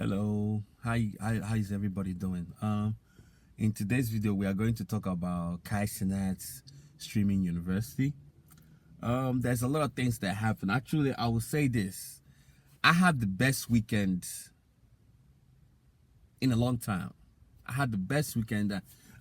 Hello, how is everybody doing? In today's video, we are going to talk about Kai Cenat's streaming university. There's a lot of things that happen. Actually, I will say this: I had the best weekend in a long time. I had the best weekend,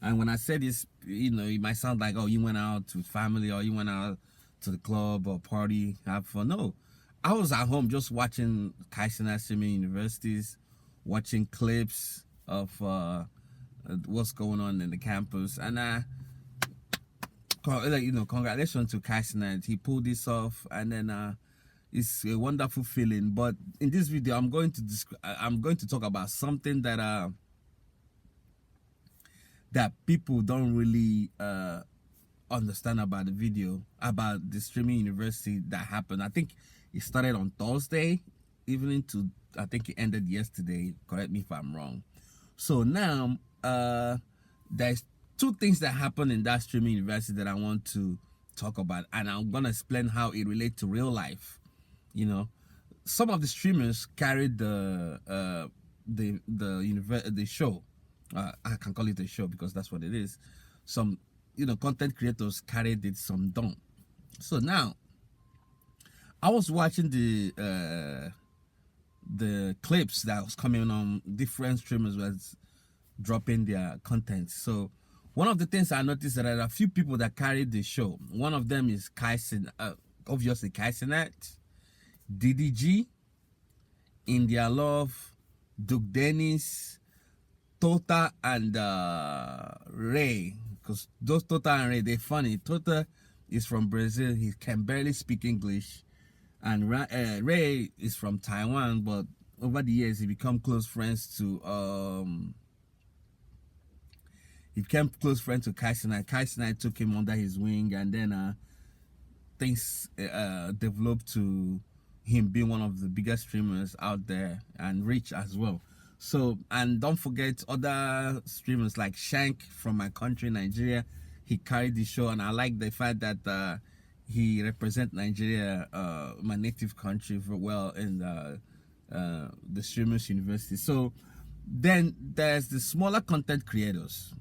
and when I say this, it might sound like, oh, you went out with family or you went out to the club or party, have fun. No, I was at home just watching Kai Cenat streaming universities, watching clips of what's going on in the campus, and congratulations to Kai Cenat. He pulled this off, and then it's a wonderful feeling. But in this video, I'm going to talk about something that people don't really understand about the video, about the streaming university that happened. I think it started on Thursday evening to, I think it ended yesterday. Correct me if I'm wrong. So now there's two things that happened in that streaming university that I want to talk about, and I'm gonna explain how it relates to real life. Some of the streamers carried the show. I can call it a show because that's what it is. Some content creators carried it, some don't. So now I was watching the clips that was coming on. Different streamers was dropping their content. So one of the things I noticed that there are a few people that carried the show. One of them is Kai Cenat, obviously Kai Cenat, DDG, India Love, Duke Dennis, Tota, and Ray. Because those Tota and Ray, they're funny. Tota is from Brazil. He can barely speak English. And Ray is from Taiwan, but over the years he became close friends to Kai Cenat. Kai Cenat took him under his wing, and then things developed to him being one of the biggest streamers out there and rich as well. So, and don't forget other streamers like Shank from my country, Nigeria. He carried the show, and I like the fact that he represents Nigeria, my native country, very well in the streamers university. So then there's the smaller content creators.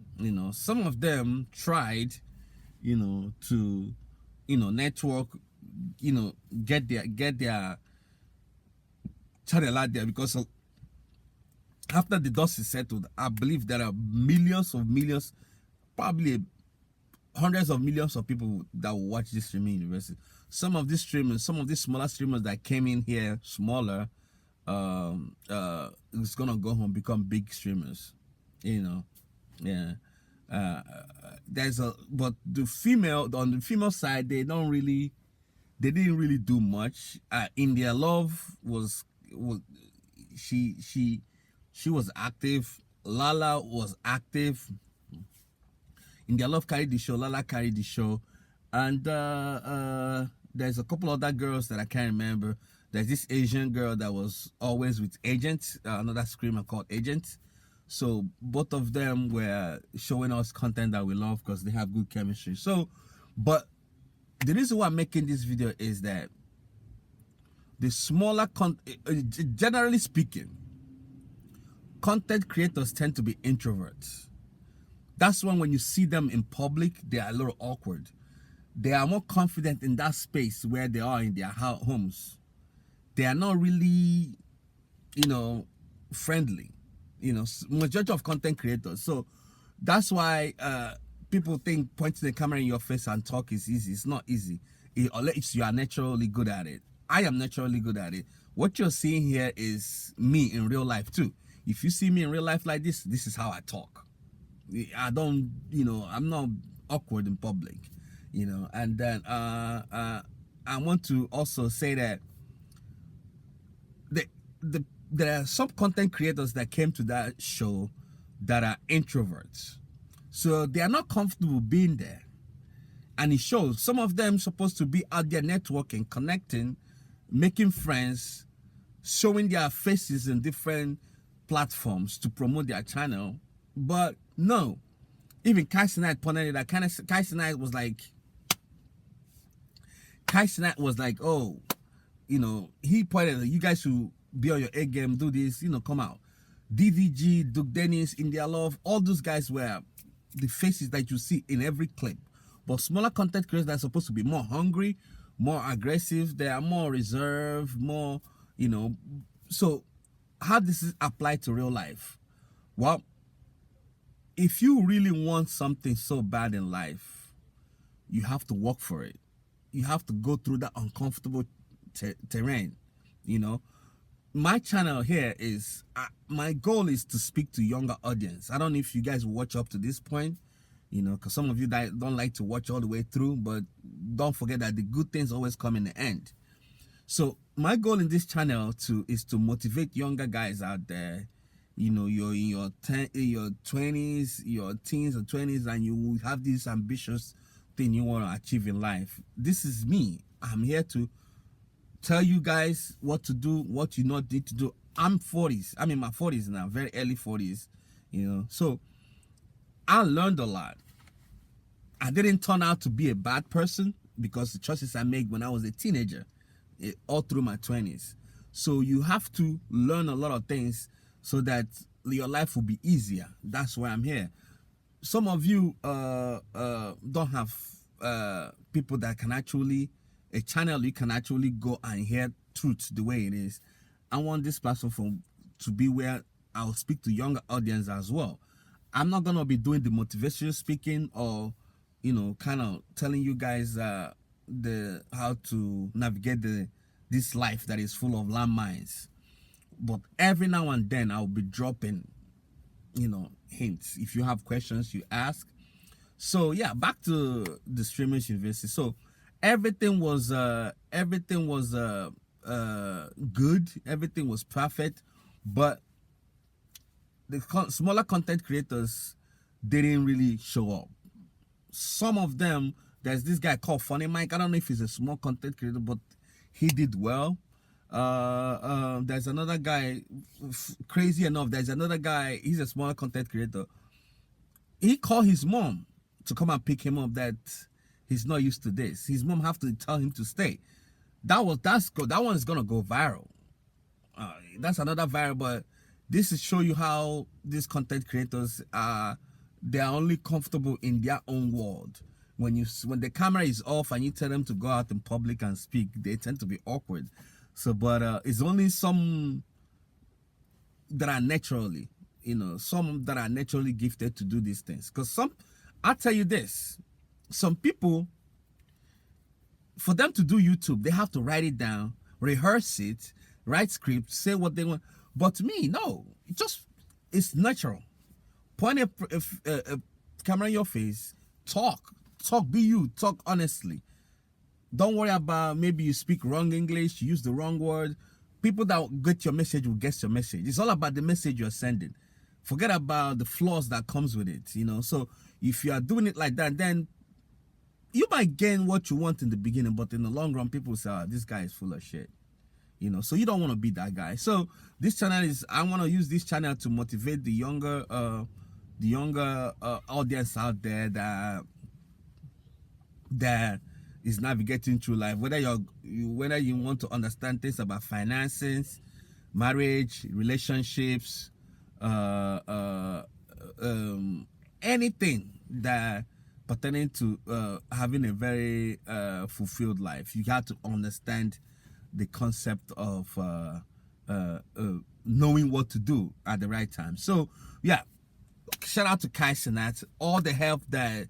Some of them tried, to, network, get their channel out there, because after the dust is settled, I believe there are millions, probably hundreds of millions of people that will watch this streaming university. Some of these smaller streamers that came in here smaller, it's gonna go home, become big streamers. Yeah. But on the female side, they didn't really do much. India Love she was active. Lala was active. India Love carried the show. Lala carried the show. And there's a couple other girls that I can't remember. There's this Asian girl that was always with Agent, another screamer called Agent. So both of them were showing us content that we love because they have good chemistry. So, but the reason why I'm making this video is that the smaller generally speaking, content creators tend to be introverts. That's when you see them in public, they are a little awkward. They are more confident in that space where they are in their homes. They are not really, friendly. Majority of content creators. So that's why people think pointing the camera in your face and talk is easy. It's not easy. Unless you are naturally good at it. I am naturally good at it. What you're seeing here is me in real life too. If you see me in real life like this is how I talk. I don't, I'm not awkward in public, and then I want to also say that there are some content creators that came to that show that are introverts, so they are not comfortable being there, and it shows. Some of them supposed to be out there networking, connecting, making friends, showing their faces in different platforms to promote their channel, but no. Even Kai Cenat pointed it. Kai Cenat was like, oh, he pointed, you guys should be on your A game, do this, come out. DVG, Duke Dennis, India Love, all those guys were the faces that you see in every clip. But smaller content creators that are supposed to be more hungry, more aggressive, they are more reserved, more, you know. So how does this apply to real life? Well, if you really want something so bad in life, you have to work for it. You have to go through that uncomfortable terrain, you know. My channel here is, my goal is to speak to younger audience. I don't know if you guys watch up to this point, you know, because some of you that don't like to watch all the way through, but don't forget that the good things always come in the end. So my goal in this channel is to motivate younger guys out there. You know, you're in your 20s, your teens or 20s, and you have this ambitious thing you want to achieve in life. This is me. I'm here to tell you guys what to do, what you not need to do. I'm 40s. I'm in my 40s now, very early 40s, you know. So I learned a lot. I didn't turn out to be a bad person because the choices I made when I was a teenager, all through my 20s. So you have to learn a lot of things so that your life will be easier. That's why I'm here. Some of you don't have people that can actually, a channel you can actually go and hear truth the way it is. I want this platform to be where I'll speak to younger audience as well. I'm not gonna be doing the motivational speaking or, you know, kind of telling you guys how to navigate this life that is full of landmines. But every now and then I'll be dropping, you know, hints. If you have questions, you ask. So yeah, back to the Streamers University. So everything was good. Everything was perfect, but the smaller content creators didn't really show up. Some of them, there's this guy called Funny Mike. I don't know if he's a small content creator, but he did well. There's another guy, crazy enough, there's another guy, he's a smaller content creator. He called his mom to come and pick him up, that he's not used to this. His mom have to tell him to stay. That one is gonna go viral. That's another viral, but this is show you how these content creators are, they are only comfortable in their own world. When the camera is off and you tell them to go out in public and speak, they tend to be awkward. So, but it's only some that are naturally, you know, some that are naturally gifted to do these things. Because I'll tell you this, some people, for them to do YouTube, they have to write it down, rehearse it, write scripts, say what they want. But to me, no, it's natural. Point a camera in your face, talk, be you, talk honestly. Don't worry about maybe you speak wrong English, you use the wrong word. People that get your message will get your message. It's all about the message you're sending. Forget about the flaws that comes with it, you know. So if you are doing it like that, then you might gain what you want in the beginning, but in the long run, people say, oh, this guy is full of shit. You know, so you don't want to be that guy. So this channel is, I want to use this channel to motivate the younger audience out there that is navigating through life. Whether you want to understand things about finances, marriage, relationships, anything that pertaining to having a very fulfilled life, you have to understand the concept of knowing what to do at the right time. So yeah, shout out to Kai Cenat, all the help that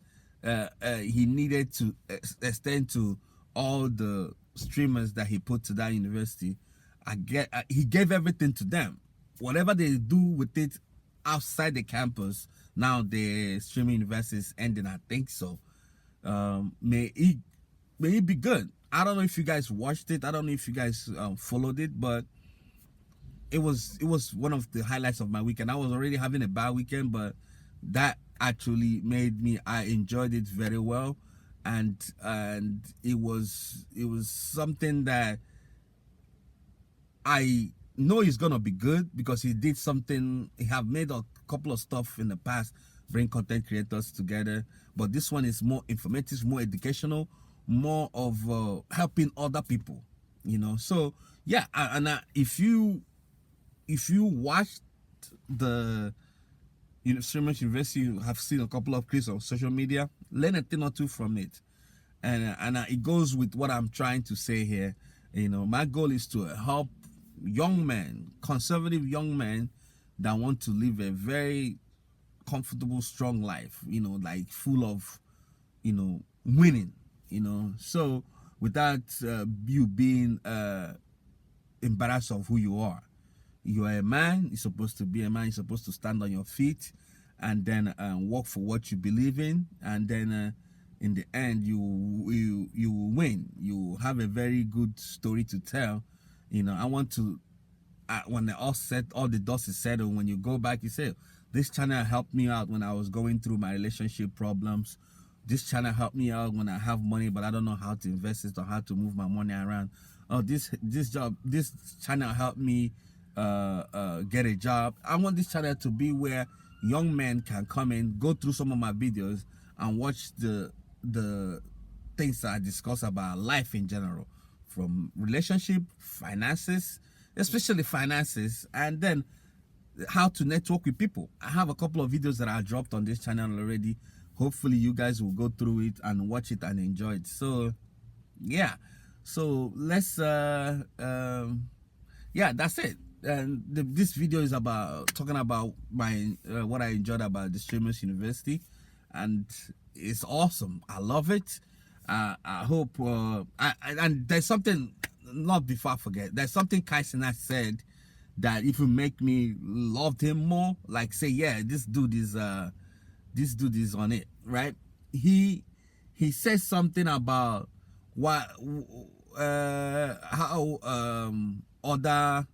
he needed to extend to all the streamers that he put to that university. He gave everything to them. Whatever they do with it outside the campus, now the streaming university is ending, I think so. May it be good. I don't know if you guys watched it. I don't know if you guys followed it, but it was one of the highlights of my weekend. I was already having a bad weekend, but that actually I enjoyed it very well, and it was something that I know is gonna be good, because he did something. He have made a couple of stuff in the past, bring content creators together, but this one is more informative, more educational, more of helping other people, you know. So yeah, if you watch the Streamers University, you have seen a couple of clips on social media. Learn a thing or two from it, and it goes with what I'm trying to say here. My goal is to help young men, conservative young men, that want to live a very comfortable, strong life. Like full of, winning. So without you being embarrassed of who you are. You are a man. You're supposed to be a man. You're supposed to stand on your feet, and then work for what you believe in, and then in the end you will win. You have a very good story to tell. I want to, when all the dust is settled, when you go back, you say, this channel helped me out when I was going through my relationship problems. This channel helped me out when I have money but I don't know how to invest it or how to move my money around. Oh, this channel helped me get a job. I want this channel to be where young men can come in, go through some of my videos, and watch the things that I discuss about life in general, from relationship, finances, especially finances, and then how to network with people. I have a couple of videos that I dropped on this channel already. Hopefully you guys will go through it and watch it and enjoy it. So yeah, so let's yeah, that's it. And this video is about talking about my what I enjoyed about the Streamers University, and it's awesome. I love it. I hope and there's something, not before I forget, there's something Kai Cenat said that if you make me love him more, like say, yeah, this dude is on it, right? He says something about what how other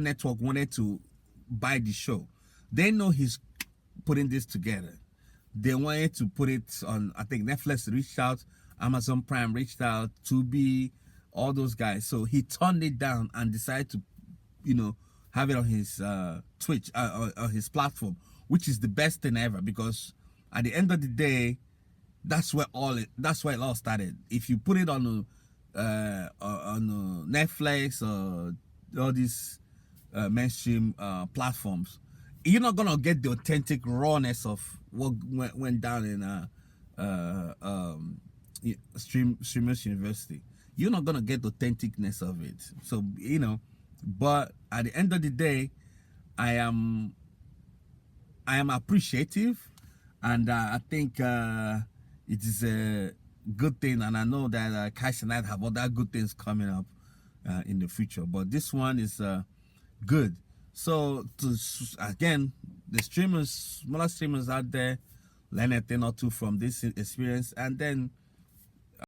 network wanted to buy the show. They know he's putting this together. They wanted to put it on, I think Netflix reached out, Amazon Prime reached out, Tubi, all those guys. So he turned it down and decided to, have it on his Twitch, on his platform, which is the best thing ever, because at the end of the day, that's where it all started. If you put it on Netflix or all these mainstream platforms, you're not gonna get the authentic rawness of what went down in Streamers University. You're not gonna get the authenticness of it. So but at the end of the day, I am appreciative, and I think it is a good thing, and I know that Kai Cenat have other good things coming up in the future, but this one is good. So again, the smaller streamers out there, learn a thing or two from this experience, and then